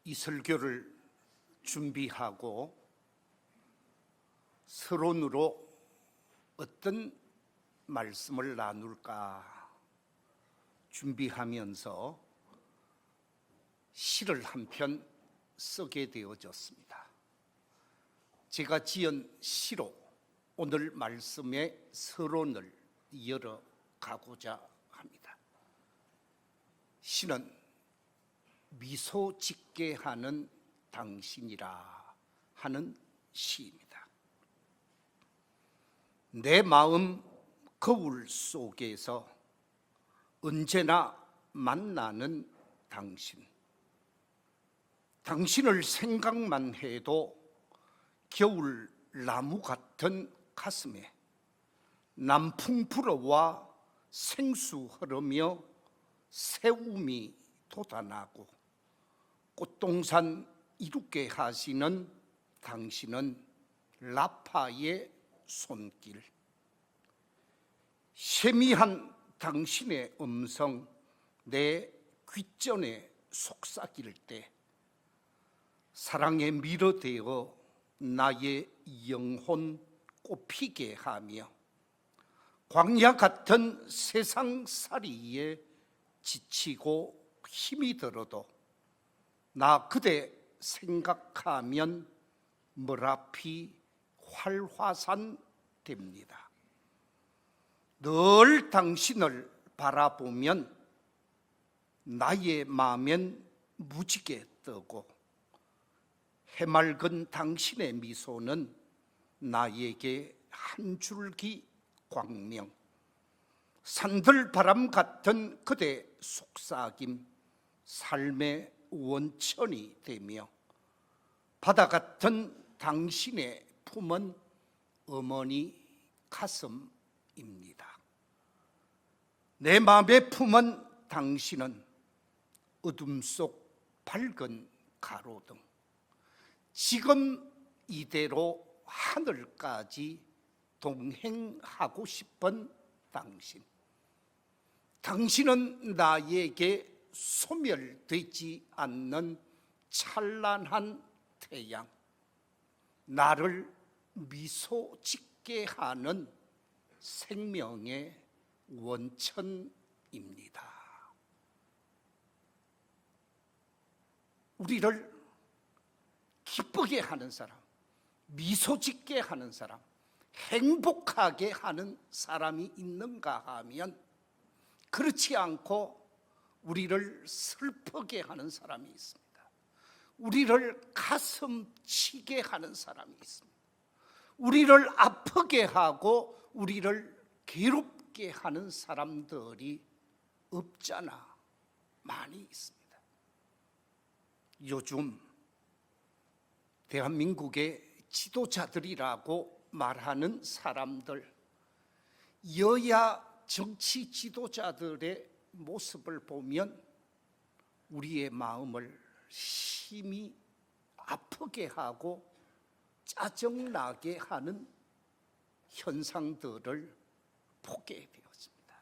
이 설교를 준비하고 서론으로 어떤 말씀을 나눌까 준비하면서 시를 한 편 쓰게 되어졌습니다. 제가 지은 시로 오늘 말씀의 서론을 열어가고자 합니다. 시는 미소 짓게 하는 당신이라 하는 시입니다. 내 마음 거울 속에서 언제나 만나는 당신, 당신을 생각만 해도 겨울 나무 같은 가슴에 남풍 불어와 생수 흐르며 새움이 돋아나고 꽃동산 이롭게 하시는 당신은 라파의 손길, 세미한 당신의 음성 내 귓전에 속삭일 때 사랑에 밀어대어 나의 영혼 꽃피게 하며 광야 같은 세상살이에 지치고 힘이 들어도 나 그대 생각하면 머라피 활화산 됩니다. 늘 당신을 바라보면 나의 마음엔 무지개 뜨고 해맑은 당신의 미소는 나에게 한 줄기 광명, 산들 바람 같은 그대 속삭임 삶의 원천이 되며 바다 같은 당신의 품은 어머니 가슴입니다. 내 마음에 품은 당신은 어둠 속 밝은 가로등, 지금 이대로 하늘까지 동행하고 싶은 당신, 당신은 나에게 소멸되지 않는 찬란한 태양, 나를 미소 짓게 하는 생명의 원천입니다. 우리를 기쁘게 하는 사람, 미소 짓게 하는 사람, 행복하게 하는 사람이 있는가 하면 그렇지 않고 우리를 슬프게 하는 사람이 있습니다. 우리를 가슴 치게 하는 사람이 있습니다. 우리를 아프게 하고 우리를 괴롭게 하는 사람들이 없잖아 많이 있습니다. 요즘 대한민국의 지도자들이라고 말하는 사람들, 여야 정치 지도자들의 모습을 보면 우리의 마음을 심히 아프게 하고 짜증나게 하는 현상들을 보게 되었습니다.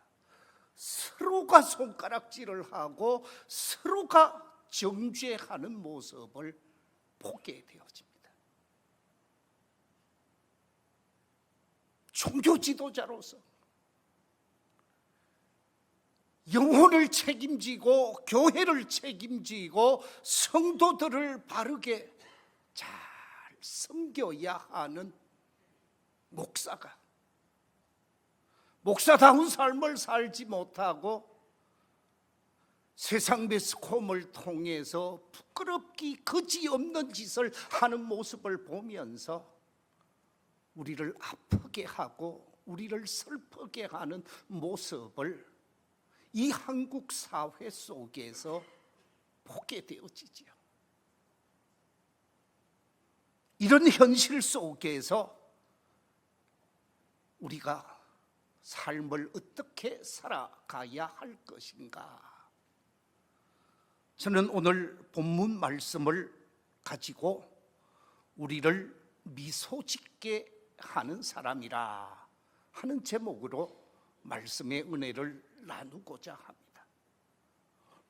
서로가 손가락질을 하고 서로가 정죄하는 모습을 보게 되어집니다. 종교 지도자로서 영혼을 책임지고 교회를 책임지고 성도들을 바르게 잘 섬겨야 하는 목사다운 삶을 살지 못하고 세상 매스컴을 통해서 부끄럽기 그지없는 짓을 하는 모습을 보면서 우리를 아프게 하고 우리를 슬프게 하는 모습을 이 한국 사회 속에서 보게 되어지죠. 이런 현실 속에서 우리가 삶을 어떻게 살아가야 할 것인가? 저는 오늘 본문 말씀을 가지고 우리를 미소 짓게 하는 사람이라 하는 제목으로 말씀의 은혜를 나누고자 합니다.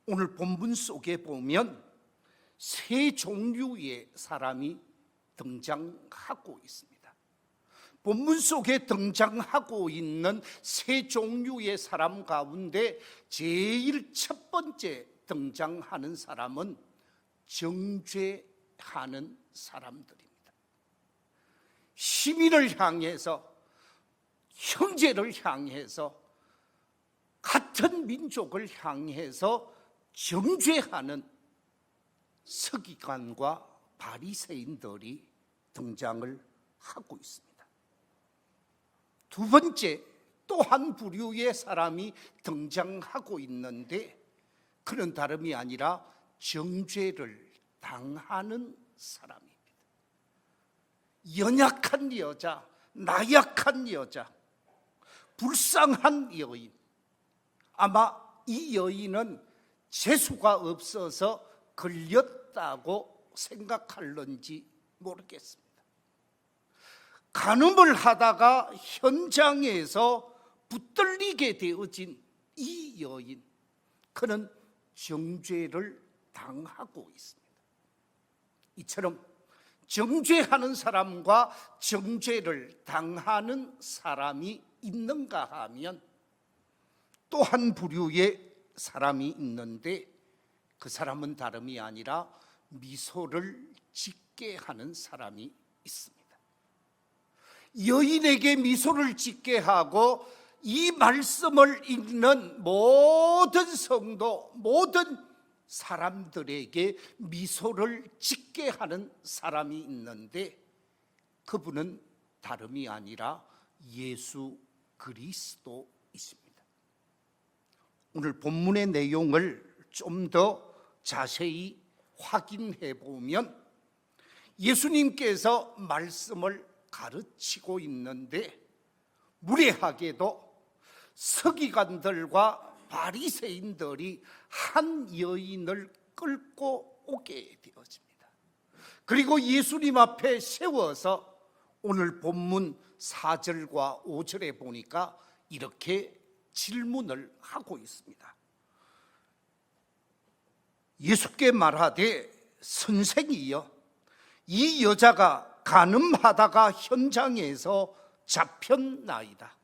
오늘 본문 속에 보면 세 종류의 사람이 등장하고 있습니다. 본문 속에 등장하고 있는 세 종류의 사람 가운데 제일 첫 번째 등장하는 사람은 정죄하는 사람들입니다. 시민을 향해서, 형제를 향해서, 같은 민족을 향해서 정죄하는 서기관과 바리새인들이 등장을 하고 있습니다. 두 번째, 또 한 부류의 사람이 등장하고 있는데 그는 다름이 아니라 정죄를 당하는 사람입니다. 연약한 여자, 나약한 여자, 불쌍한 여인. 아마 이 여인은 재수가 없어서 걸렸다고 생각할런지 모르겠습니다. 간음을 하다가 현장에서 붙들리게 되어진 이 여인, 그는 정죄를 당하고 있습니다. 이처럼 정죄하는 사람과 정죄를 당하는 사람이 있는가 하면 또 한 부류의 사람이 있는데 그 사람은 다름이 아니라 미소를 짓게 하는 사람이 있습니다. 여인에게 미소를 짓게 하고 이 말씀을 읽는 모든 성도, 모든 사람들에게 미소를 짓게 하는 사람이 있는데 그분은 다름이 아니라 예수 그리스도이십니다. 오늘 본문의 내용을 좀 더 자세히 확인해 보면 예수님께서 말씀을 가르치고 있는데 무례하게도 서기관들과 바리새인들이 한 여인을 끌고 오게 되어집니다. 그리고 예수님 앞에 세워서 오늘 본문 4절과 5절에 보니까 이렇게 질문을 하고 있습니다. 예수께 말하되 선생이여, 이 여자가 간음하다가 현장에서 잡혔나이다.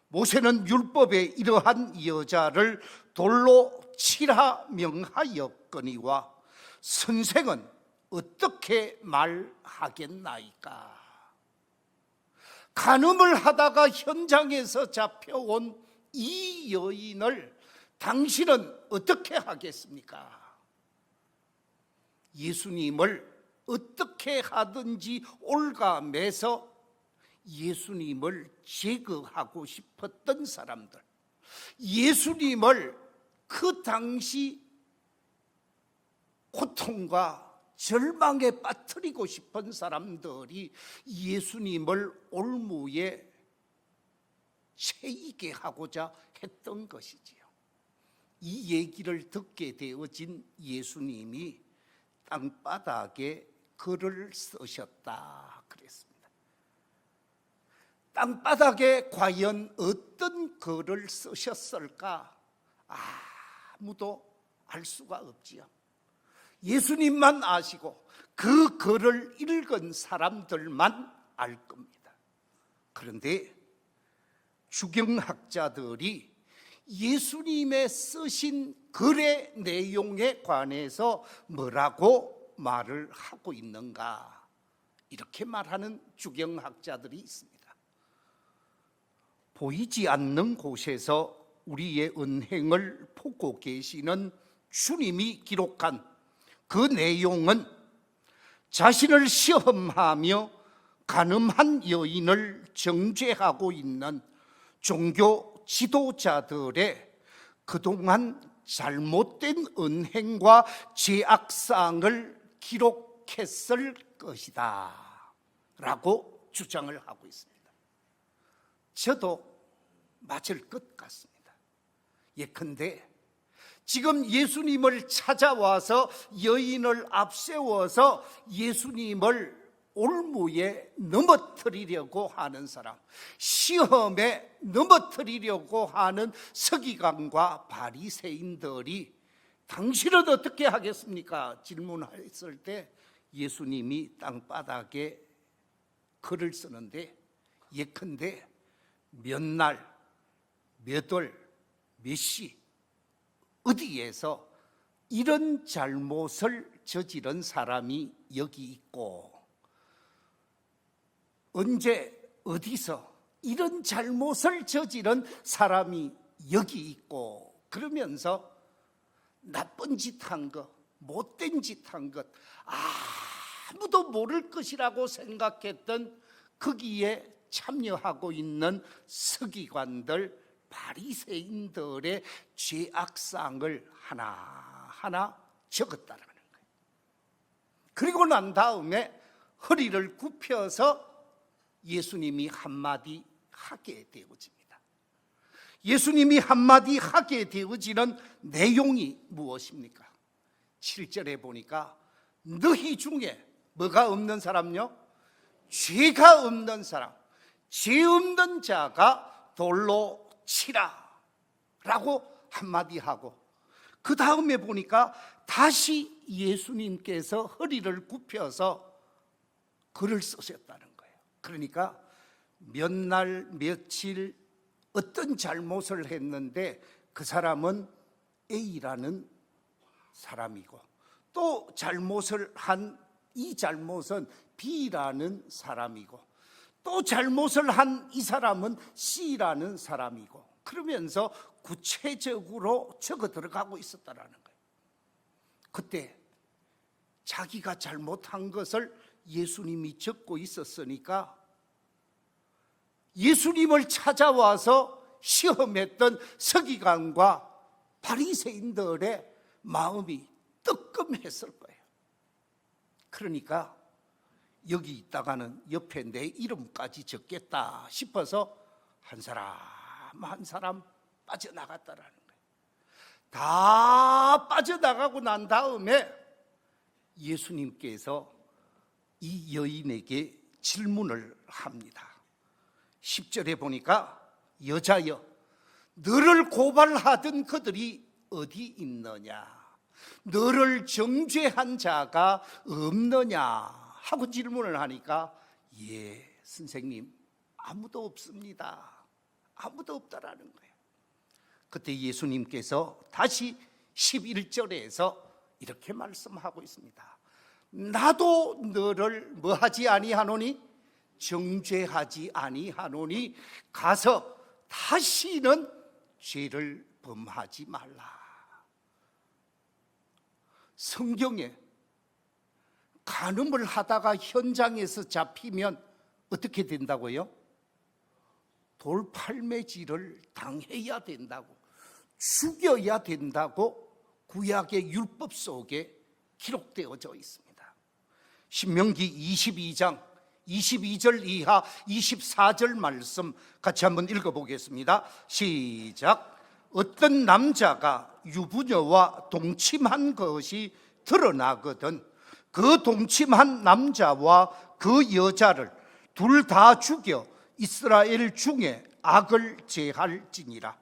모세는 율법에 이러한 여자를 돌로 치라 명하였거니와 선생은 어떻게 말하겠나이까? 간음을 하다가 현장에서 잡혀온 이 여인을 당신은 어떻게 하겠습니까? 예수님을 어떻게 하든지 올가매서 예수님을 제거하고 싶었던 사람들, 예수님을 그 당시 고통과 절망에 빠뜨리고 싶은 사람들이 예수님을 올무에 채이게 하고자 했던 것이지요. 이 얘기를 듣게 되어진 예수님이 땅바닥에 글을 쓰셨다 그랬습니다. 땅바닥에 과연 어떤 글을 쓰셨을까? 아무도 알 수가 없지요. 예수님만 아시고 그 글을 읽은 사람들만 알 겁니다. 그런데 주경학자들이 예수님의 쓰신 글의 내용에 관해서 뭐라고 말을 하고 있는가? 이렇게 말하는 주경학자들이 있습니다. 보이지 않는 곳에서 우리의 은행을 보고 계시는 주님이 기록한 그 내용은 자신을 시험하며 간음한 여인을 정죄하고 있는 종교 지도자들의 그동안 잘못된 은행과 죄악상을 기록했을 것이다 라고 주장을 하고 있습니다. 저도 맞을 것 같습니다. 예컨대 지금 예수님을 찾아와서 여인을 앞세워서 예수님을 올무에 넘어뜨리려고 하는 사람, 시험에 넘어뜨리려고 하는 서기관과 바리새인들이 당신은 어떻게 하겠습니까? 질문했을 때 예수님이 땅바닥에 글을 쓰는데, 예컨대 몇 날, 몇 월, 몇 시, 어디에서 이런 잘못을 저지른 사람이 여기 있고, 언제 어디서 이런 잘못을 저지른 사람이 여기 있고, 그러면서 나쁜 짓 한 것, 못된 짓 한 것, 아무도 모를 것이라고 생각했던 거기에 참여하고 있는 서기관들, 바리새인들의 죄악상을 하나하나 적었다는 거예요. 그리고 난 다음에 허리를 굽혀서 예수님이 한마디 하게 되어집니다. 예수님이 한마디 하게 되어지는 내용이 무엇입니까? 7절에 보니까 너희 중에 뭐가 없는 사람요? 죄가 없는 사람, 죄 없는 자가 돌로 치라 라고 한마디 하고, 그 다음에 보니까 다시 예수님께서 허리를 굽혀서 글을 쓰셨다는 거예요. 그러니까 몇 날 며칠 어떤 잘못을 했는데 그 사람은 A라는 사람이고, 또 잘못을 한 이 잘못은 B라는 사람이고, 또 잘못을 한 이 사람은 C라는 사람이고, 그러면서 구체적으로 적어 들어가고 있었다라는 거예요. 그때 자기가 잘못한 것을 예수님이 적고 있었으니까 예수님을 찾아와서 시험했던 서기관과 바리새인들의 마음이 뜨끔했을 거예요. 그러니까 여기 있다가는 옆에 내 이름까지 적겠다 싶어서 한 사람 한 사람 빠져나갔다라는 거예요. 다 빠져나가고 난 다음에 예수님께서 이 여인에게 질문을 합니다. 10절에 보니까 여자여, 너를 고발하던 그들이 어디 있느냐? 너를 정죄한 자가 없느냐? 하고 질문을 하니까, 예, 선생님, 아무도 없습니다. 아무도 없다라는 거예요. 그때 예수님께서 다시 11절에서 이렇게 말씀하고 있습니다. 나도 너를 뭐하지 아니하노니? 정죄하지 아니하노니 가서 다시는 죄를 범하지 말라. 성경에 간음을 하다가 현장에서 잡히면 어떻게 된다고요? 돌팔매질을 당해야 된다고, 죽여야 된다고 구약의 율법 속에 기록되어져 있습니다. 신명기 22장 22절 이하 24절 말씀 같이 한번 읽어보겠습니다. 시작. 어떤 남자가 유부녀와 동침한 것이 드러나거든 그 동침한 남자와 그 여자를 둘 다 죽여 이스라엘 중에 악을 제할지니라.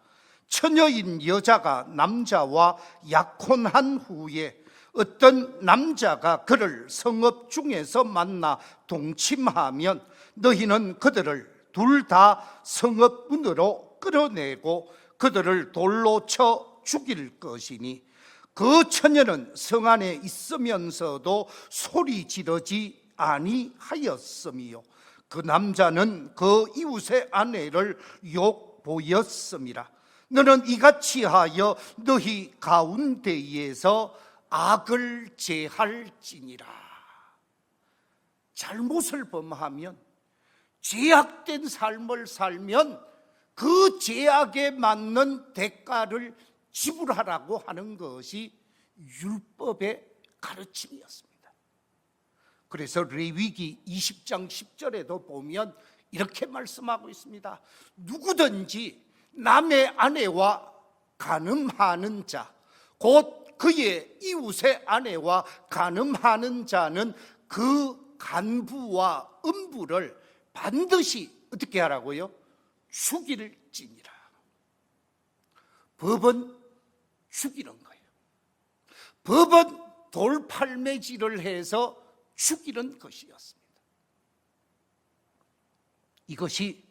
처녀인 여자가 남자와 약혼한 후에 어떤 남자가 그를 성읍 중에서 만나 동침하면 너희는 그들을 둘 다 성읍 문으로 끌어내고 그들을 돌로 쳐 죽일 것이니 그 처녀는 성 안에 있으면서도 소리 지르지 아니하였음이요 그 남자는 그 이웃의 아내를 욕보였음이라. 너는 이같이 하여 너희 가운데에서 악을 제할지니라. 잘못을 범하면, 죄악된 삶을 살면 그 죄악에 맞는 대가를 지불하라고 하는 것이 율법의 가르침이었습니다. 그래서 레위기 20장 10절에도 보면 이렇게 말씀하고 있습니다. 누구든지 남의 아내와 간음하는 자, 곧 그의 이웃의 아내와 간음하는 자는 그 간부와 음부를 반드시 어떻게 하라고요? 죽일지니라. 법은 죽이는 거예요. 법은 돌팔매질을 해서 죽이는 것이었습니다. 이것이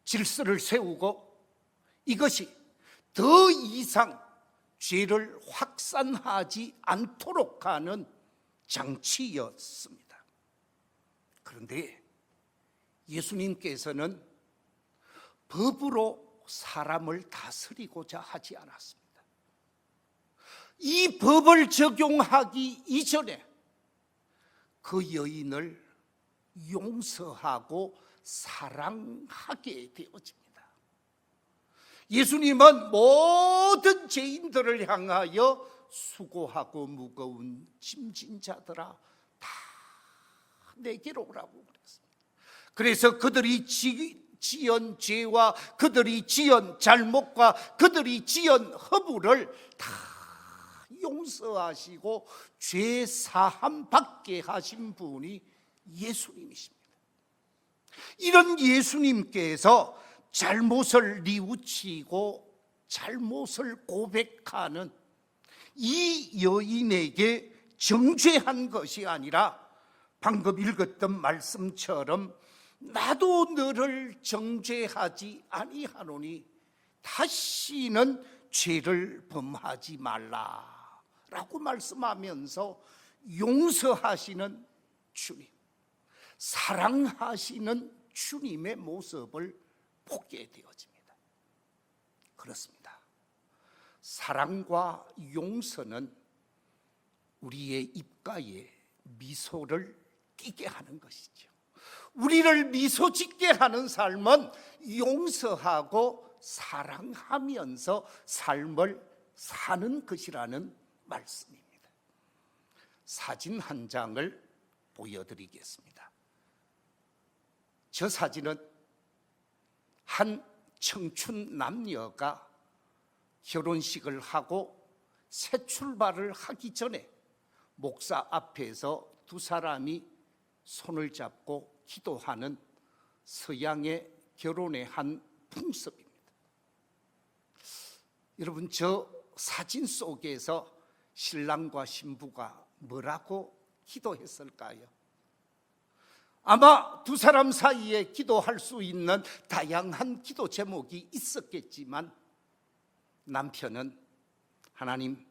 질서를 세우고 이것이 더 이상 죄를 확산하지 않도록 하는 장치였습니다. 그런데 예수님께서는 법으로 사람을 다스리고자 하지 않았습니다. 이 법을 적용하기 이전에 그 여인을 용서하고 사랑하게 되어집니다. 예수님은 모든 죄인들을 향하여 수고하고 무거운 짐진 자들아 다 내게로 오라고 그랬습니다. 그래서 그들이 지은 죄와 그들이 지은 잘못과 그들이 지은 허물을 다 용서하시고 죄 사함 받게 하신 분이 예수님이십니다. 이런 예수님께서 잘못을 뉘우치고 잘못을 고백하는 이 여인에게 정죄한 것이 아니라 방금 읽었던 말씀처럼 나도 너를 정죄하지 아니하노니 다시는 죄를 범하지 말라라고 말씀하면서 용서하시는 주님, 사랑하시는 주님의 모습을 보게 되어집니다. 그렇습니다. 사랑과 용서는 우리의 입가에 미소를 띠게 하는 것이죠. 우리를 미소 짓게 하는 삶은 용서하고 사랑하면서 삶을 사는 것이라는 말씀입니다. 사진 한 장을 보여드리겠습니다. 저 사진은 한 청춘 남녀가 결혼식을 하고 새 출발을 하기 전에 목사 앞에서 두 사람이 손을 잡고 기도하는 서양의 결혼의 한 풍습입니다. 여러분, 저 사진 속에서 신랑과 신부가 뭐라고 기도했을까요? 아마 두 사람 사이에 기도할 수 있는 다양한 기도 제목이 있었겠지만 남편은 하나님,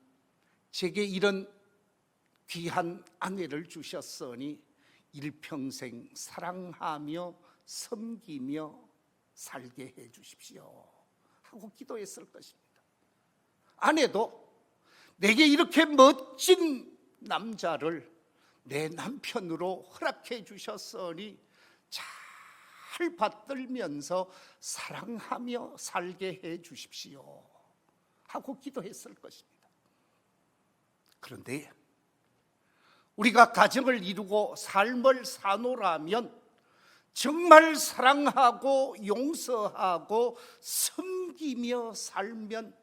제게 이런 귀한 아내를 주셨으니 일평생 사랑하며 섬기며 살게 해 주십시오 하고 기도했을 것입니다. 아내도 내게 이렇게 멋진 남자를 내 남편으로 허락해 주셨으니 잘 받들면서 사랑하며 살게 해 주십시오 하고 기도했을 것입니다. 그런데 우리가 가정을 이루고 삶을 사노라면 정말 사랑하고 용서하고 섬기며 살면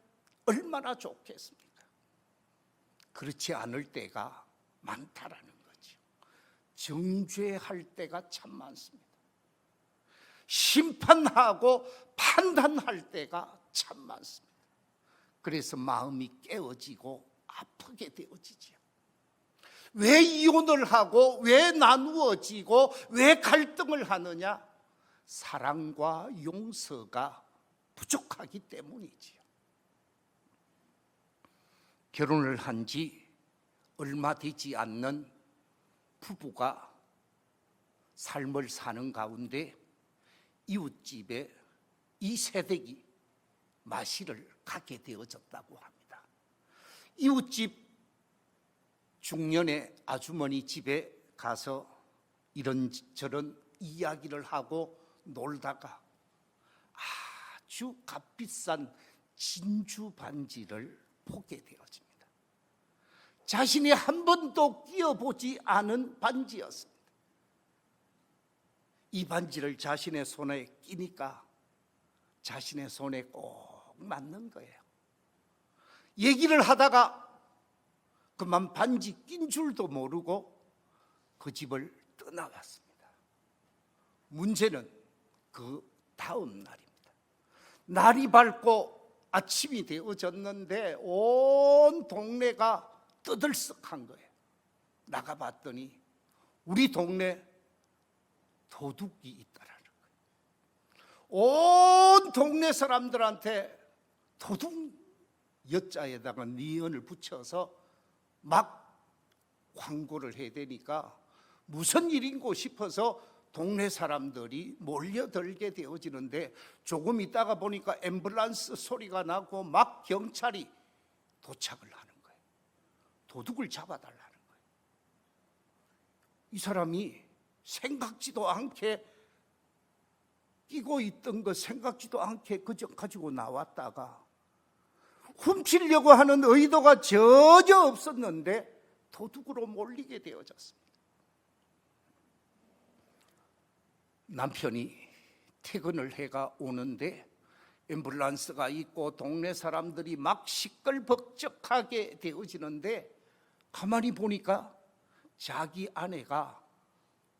얼마나 좋겠습니까? 그렇지 않을 때가 많다라는 거죠. 정죄할 때가 참 많습니다. 심판하고 판단할 때가 참 많습니다. 그래서 마음이 깨어지고 아프게 되어지죠. 왜 이혼을 하고 왜 나누어지고 왜 갈등을 하느냐? 사랑과 용서가 부족하기 때문이지요. 결혼을 한 지 얼마 되지 않는 부부가 삶을 사는 가운데 이웃집에 이 새댁이 마실을 가게 되어졌다고 합니다. 이웃집 중년의 아주머니 집에 가서 이런저런 이야기를 하고 놀다가 아주 값비싼 진주 반지를 보게 되어집니다. 자신이 한 번도 끼워보지 않은 반지였습니다. 이 반지를 자신의 손에 끼니까 자신의 손에 꼭 맞는 거예요. 얘기를 하다가 그만 반지 낀 줄도 모르고 그 집을 떠나갔습니다. 문제는 그 다음 날입니다. 날이 밝고 아침이 되어졌는데 온 동네가 떠들썩한 거예요. 나가봤더니 우리 동네 도둑이 있다라는 거예요. 온 동네 사람들한테 도둑 여자에다가 니은을 붙여서 막 광고를 해야 되니까 무슨 일인고 싶어서 동네 사람들이 몰려들게 되어지는데 조금 있다가 보니까 앰뷸런스 소리가 나고 막 경찰이 도착을 하는 거예요. 도둑을 잡아달라는 거예요. 이 사람이 생각지도 않게 끼고 있던 거 생각지도 않게 그저 가지고 나왔다가 훔치려고 하는 의도가 전혀 없었는데 도둑으로 몰리게 되어졌습니다. 남편이 퇴근을 해가 오는데 앰뷸런스가 있고 동네 사람들이 막 시끌벅적하게 되어지는데 가만히 보니까 자기 아내가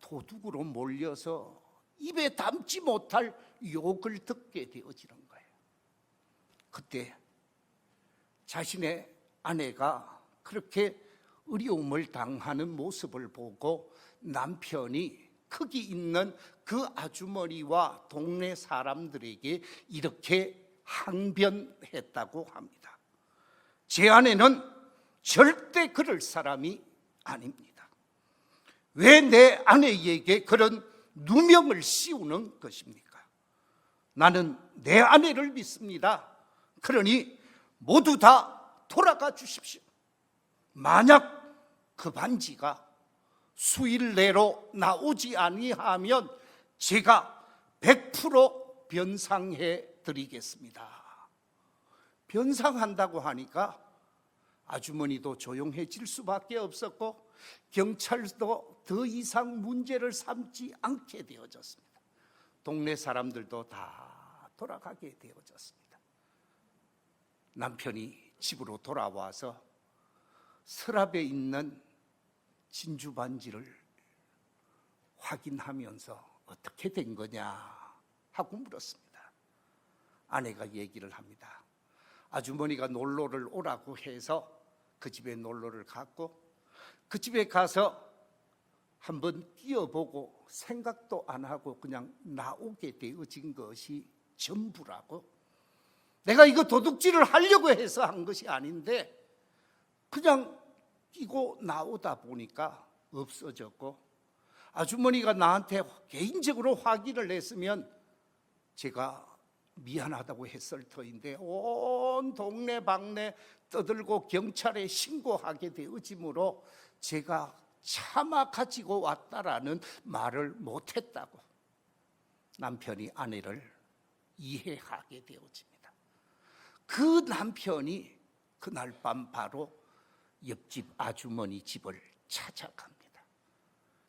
도둑으로 몰려서 입에 담지 못할 욕을 듣게 되어지는 거예요. 그때 자신의 아내가 그렇게 어려움을 당하는 모습을 보고 남편이 거기 있는 그 아주머니와 동네 사람들에게 이렇게 항변했다고 합니다. 제 아내는 절대 그럴 사람이 아닙니다. 왜 내 아내에게 그런 누명을 씌우는 것입니까? 나는 내 아내를 믿습니다. 그러니 모두 다 돌아가 주십시오. 만약 그 반지가 수일 내로 나오지 아니하면 제가 100% 변상해 드리겠습니다. 변상한다고 하니까 아주머니도 조용해질 수밖에 없었고 경찰도 더 이상 문제를 삼지 않게 되어졌습니다. 동네 사람들도 다 돌아가게 되어졌습니다. 남편이 집으로 돌아와서 서랍에 있는 진주 반지를 확인하면서 어떻게 된 거냐 하고 물었습니다. 아내가 얘기를 합니다. 아주머니가 놀러를 오라고 해서 그 집에 놀러를 갔고 그 집에 가서 한번 끼어보고 생각도 안 하고 그냥 나오게 되어진 것이 전부라고. 내가 이거 도둑질을 하려고 해서 한 것이 아닌데 그냥 끼고 나오다 보니까 없어졌고 아주머니가 나한테 개인적으로 확인을 했으면 제가 미안하다고 했을 터인데 온 동네 방네 떠들고 경찰에 신고하게 되어지므로 제가 차마 가지고 왔다라는 말을 못했다고 남편이 아내를 이해하게 되어집니다. 그 남편이 그날 밤 바로 옆집 아주머니 집을 찾아갑니다.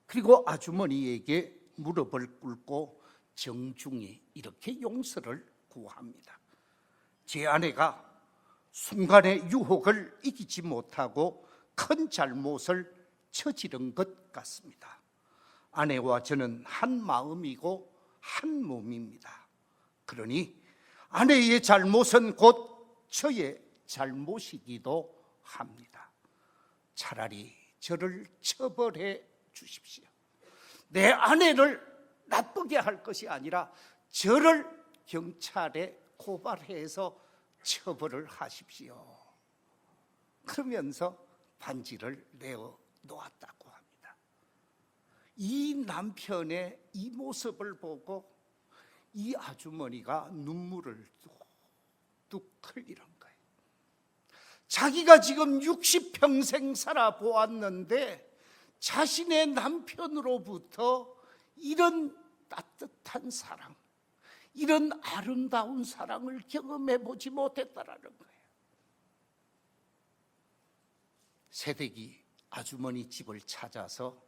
그리고 아주머니에게 무릎을 꿇고 정중히 이렇게 용서를 구합니다. 제 아내가 순간의 유혹을 이기지 못하고 큰 잘못을 저지른 것 같습니다. 아내와 저는 한 마음이고 한 몸입니다. 그러니 아내의 잘못은 곧 저의 잘못이기도 합니다. 차라리 저를 처벌해 주십시오. 내 아내를 나쁘게 할 것이 아니라 저를 경찰에 고발해서 처벌을 하십시오. 그러면서 반지를 내어 놓았다고 합니다. 이 남편의 이 모습을 보고 이 아주머니가 눈물을 뚝뚝 흘리는 거예요. 자기가 지금 60평생 살아보았는데 자신의 남편으로부터 이런 따뜻한 사랑, 이런 아름다운 사랑을 경험해 보지 못했다라는 거예요. 새댁이 아주머니 집을 찾아서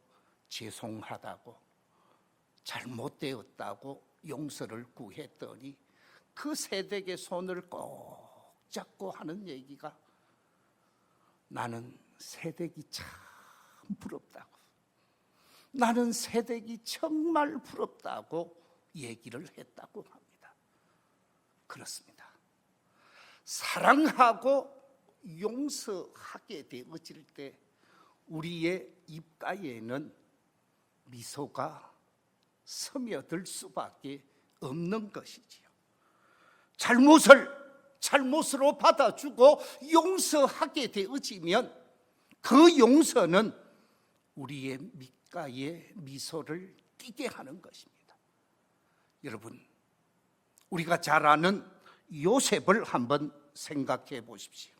죄송하다고 잘못되었다고 용서를 구했더니 그 새댁의 손을 꼭 잡고 하는 얘기가 나는 새댁이 참 부럽다고, 나는 새댁이 정말 부럽다고 얘기를 했다고 합니다. 그렇습니다. 사랑하고 용서하게 되어질 때 우리의 입가에는 미소가 스며들 수밖에 없는 것이지요. 잘못을 잘못으로 받아주고 용서하게 되어지면 그 용서는 우리의 밑가에 미소를 띠게 하는 것입니다. 여러분, 우리가 잘 아는 요셉을 한번 생각해 보십시오.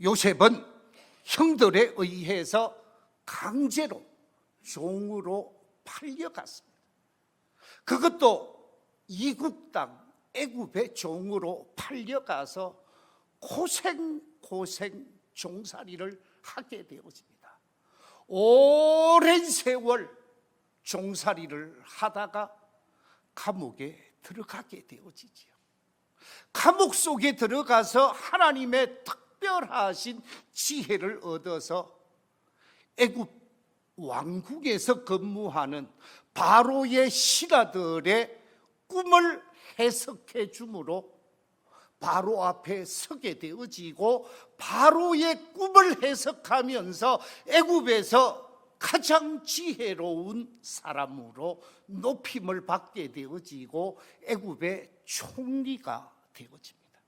요셉은 형들에 의해서 강제로 종으로 팔려갔습니다. 그것도 이국 땅 애굽의 종으로 팔려가서 고생 종살이를 하게 되어집니다. 오랜 세월 종살이를 하다가 감옥에 들어가게 되어지지요. 감옥 속에 들어가서 하나님의 특별하신 지혜를 얻어서 애굽 왕국에서 근무하는 바로의 신하들의 꿈을 해석해 주므로 바로 앞에 서게 되어지고 바로의 꿈을 해석하면서 애굽에서 가장 지혜로운 사람으로 높임을 받게 되어지고 애굽의 총리가 되어집니다.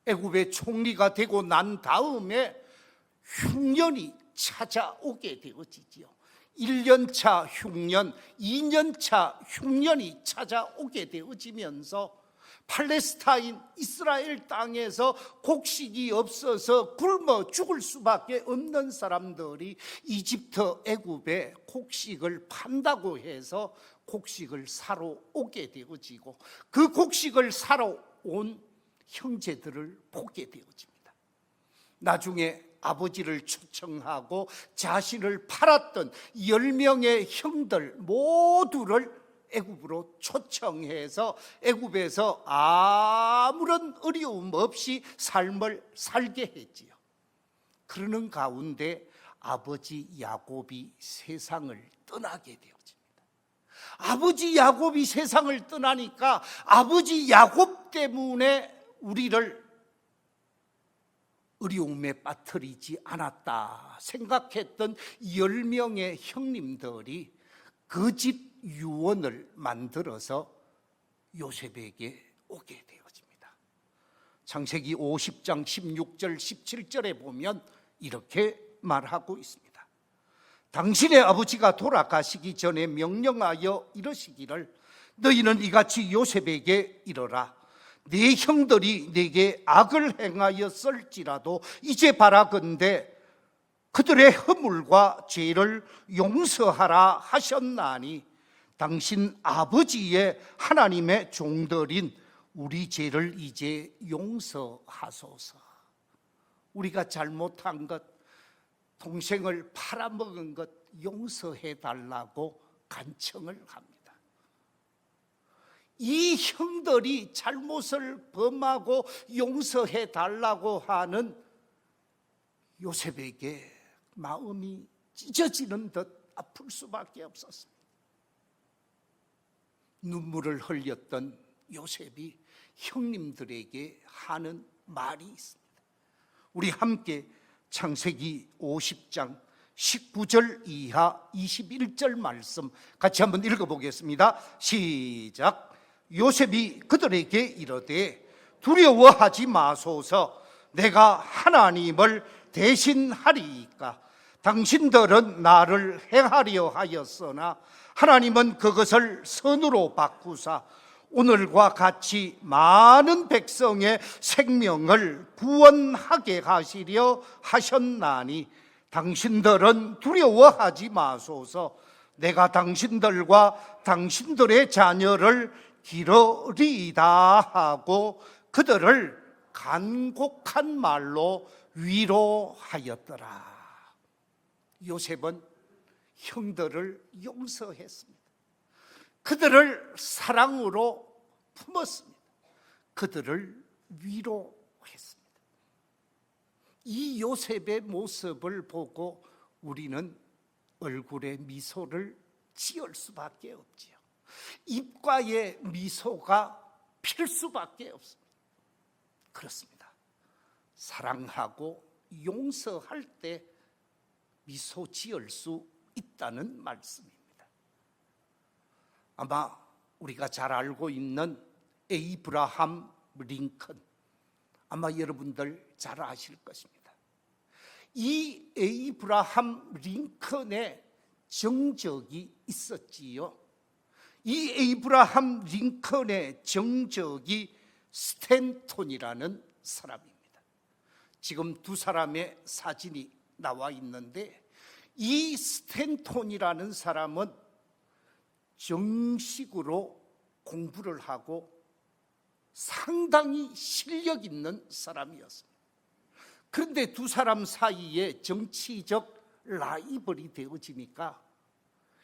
애굽의 총리가 되고 난 다음에 흉년이 찾아오게 되어지지요. 1년차 흉년, 2년차 흉년이 찾아오게 되어지면서 팔레스타인 이스라엘 땅에서 곡식이 없어서 굶어 죽을 수밖에 없는 사람들이 이집트 애굽에 곡식을 판다고 해서 곡식을 사러 오게 되어지고 그 곡식을 사러 온 형제들을 보게 되어집니다. 나중에 아버지를 초청하고 자신을 팔았던 10명의 형들 모두를 애굽으로 초청해서 애굽에서 아무런 어려움 없이 삶을 살게 했지요. 그러는 가운데 아버지 야곱이 세상을 떠나게 되어집니다. 아버지 야곱이 세상을 떠나니까 아버지 야곱 때문에 우리를 어려움에 빠뜨리지 않았다 생각했던 10명의 형님들이 그 집 유언을 만들어서 요셉에게 오게 되어집니다. 창세기 50장 16절 17절에 보면 이렇게 말하고 있습니다. 당신의 아버지가 돌아가시기 전에 명령하여 이러시기를 너희는 이같이 요셉에게 이르라. 네 형들이 네게 악을 행하였을지라도 이제 바라건대 그들의 허물과 죄를 용서하라 하셨나니 당신 아버지의 하나님의 종들인 우리 죄를 이제 용서하소서. 우리가 잘못한 것, 동생을 팔아먹은 것 용서해달라고 간청을 합니다. 이 형들이 잘못을 범하고 용서해달라고 하는 요셉에게 마음이 찢어지는 듯 아플 수밖에 없었습니다. 눈물을 흘렸던 요셉이 형님들에게 하는 말이 있습니다. 우리 함께 창세기 50장 19절 이하 21절 말씀 같이 한번 읽어보겠습니다. 시작. 요셉이 그들에게 이르되 두려워하지 마소서. 내가 하나님을 대신하리이까. 당신들은 나를 해하려 하였으나 하나님은 그것을 선으로 바꾸사 오늘과 같이 많은 백성의 생명을 구원하게 하시려 하셨나니 당신들은 두려워하지 마소서. 내가 당신들과 당신들의 자녀를 기르리이다 하고 그들을 간곡한 말로 위로하였더라. 요셉은 형들을 용서했습니다. 그들을 사랑으로 품었습니다. 그들을 위로했습니다. 이 요셉의 모습을 보고 우리는 얼굴에 미소를 지을 수밖에 없지요. 입가에 미소가 필 수밖에 없습니다. 그렇습니다. 사랑하고 용서할 때 미소 지을 수 있다는 말씀입니다. 아마 우리가 잘 알고 있는 에이브라함 링컨, 아마 여러분들 잘 아실 것입니다. 이 에이브라함 링컨의 정적이 있었지요. 이 에이브라함 링컨의 정적이 스탠톤이라는 사람입니다. 지금 두 사람의 사진이 나와 있는데, 이 스탠톤이라는 사람은 정식으로 공부를 하고 상당히 실력 있는 사람이었습니다. 그런데 두 사람 사이에 정치적 라이벌이 되어지니까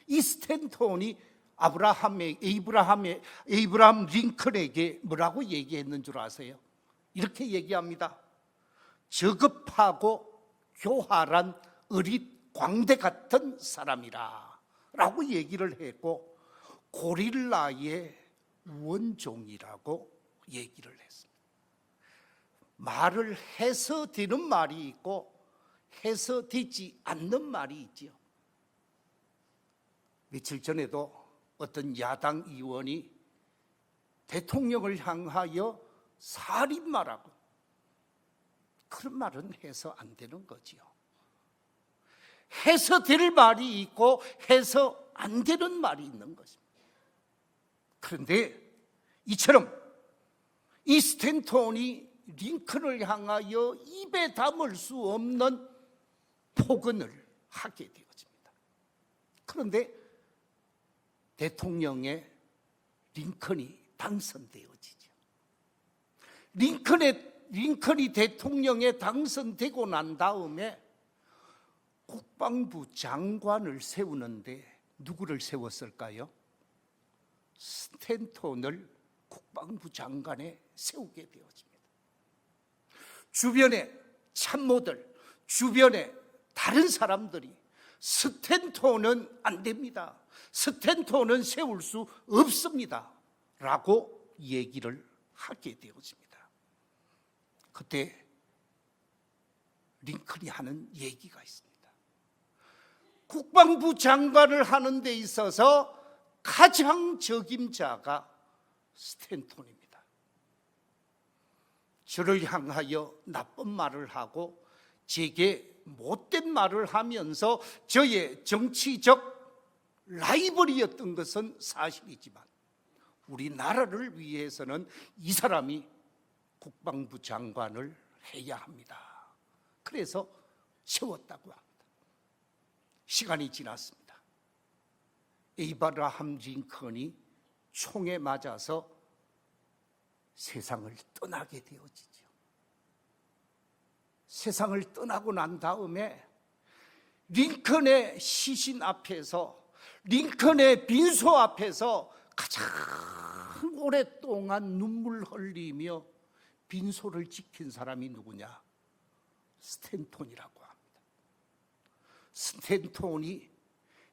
이 스탠톤이 에이브라함 링컨에게 뭐라고 얘기했는 줄 아세요? 이렇게 얘기합니다. 저급하고 교활한 어릿 광대 같은 사람이라 라고 얘기를 했고, 고릴라의 원종이라고 얘기를 했습니다. 말을 해서 되는 말이 있고 해서 되지 않는 말이 있지요. 며칠 전에도 어떤 야당 의원이 대통령을 향하여 살인마라고, 그런 말은 해서 안 되는 거지요. 해서 될 말이 있고 해서 안 되는 말이 있는 것입니다. 그런데 이처럼 이 스탠톤이 링컨을 향하여 입에 담을 수 없는 폭언을 하게 되어집니다. 그런데 대통령의 링컨이 당선되어지죠. 링컨이 대통령에 당선되고 난 다음에 국방부 장관을 세우는데 누구를 세웠을까요? 스탠톤을 국방부 장관에 세우게 되어집니다. 주변에 참모들, 주변에 다른 사람들이 스탠톤은 안 됩니다, 스탠톤은 세울 수 없습니다 라고 얘기를 하게 되어집니다. 그때 링컨이 하는 얘기가 있습니다. 국방부 장관을 하는 데 있어서 가장 적임자가 스탠톤입니다. 저를 향하여 나쁜 말을 하고 제게 못된 말을 하면서 저의 정치적 라이벌이었던 것은 사실이지만 우리나라를 위해서는 이 사람이 국방부 장관을 해야 합니다. 그래서 세웠다고 합니다. 시간이 지났습니다. 에이브라함 링컨이 총에 맞아서 세상을 떠나게 되어지죠. 세상을 떠나고 난 다음에 링컨의 시신 앞에서, 링컨의 빈소 앞에서 가장 오랫동안 눈물 흘리며 빈소를 지킨 사람이 누구냐? 스탠톤이라고 합니다. 스탠톤이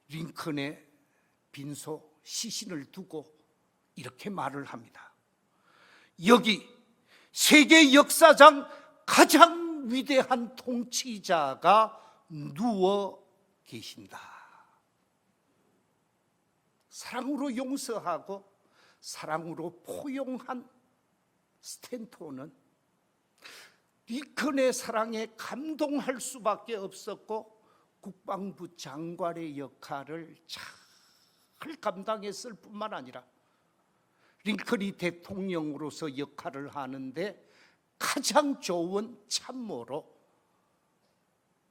링컨의 빈소 시신을 두고 이렇게 말을 합니다. 여기 세계 역사상 가장 위대한 통치자가 누워 계신다. 사랑으로 용서하고 사랑으로 포용한 스탠톤은 링컨의 사랑에 감동할 수밖에 없었고 국방부 장관의 역할을 잘 감당했을 뿐만 아니라 링컨이 대통령으로서 역할을 하는데 가장 좋은 참모로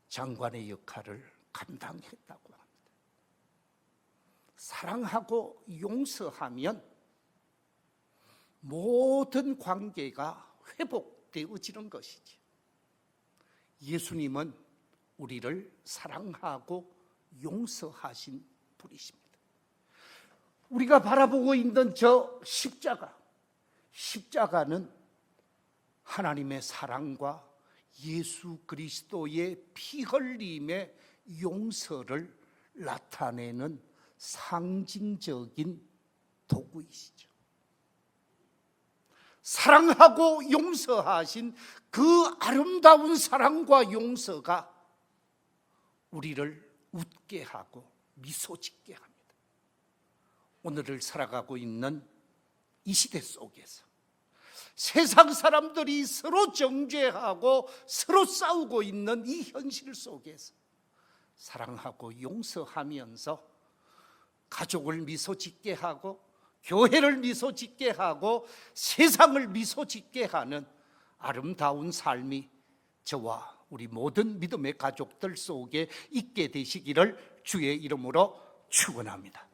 장관의 역할을 감당했다고 합니다. 사랑하고 용서하면 모든 관계가 회복되어지는 것이지. 예수님은 우리를 사랑하고 용서하신 분이십니다. 우리가 바라보고 있는 저 십자가는 하나님의 사랑과 예수 그리스도의 피 흘림의 용서를 나타내는 상징적인 도구이시죠. 사랑하고 용서하신 그 아름다운 사랑과 용서가 우리를 웃게 하고 미소 짓게 합니다. 오늘을 살아가고 있는 이 시대 속에서 세상 사람들이 서로 정죄하고 서로 싸우고 있는 이 현실 속에서 사랑하고 용서하면서 가족을 미소 짓게 하고 교회를 미소 짓게 하고 세상을 미소 짓게 하는 아름다운 삶이 저와 우리 모든 믿음의 가족들 속에 있게 되시기를 주의 이름으로 축원합니다.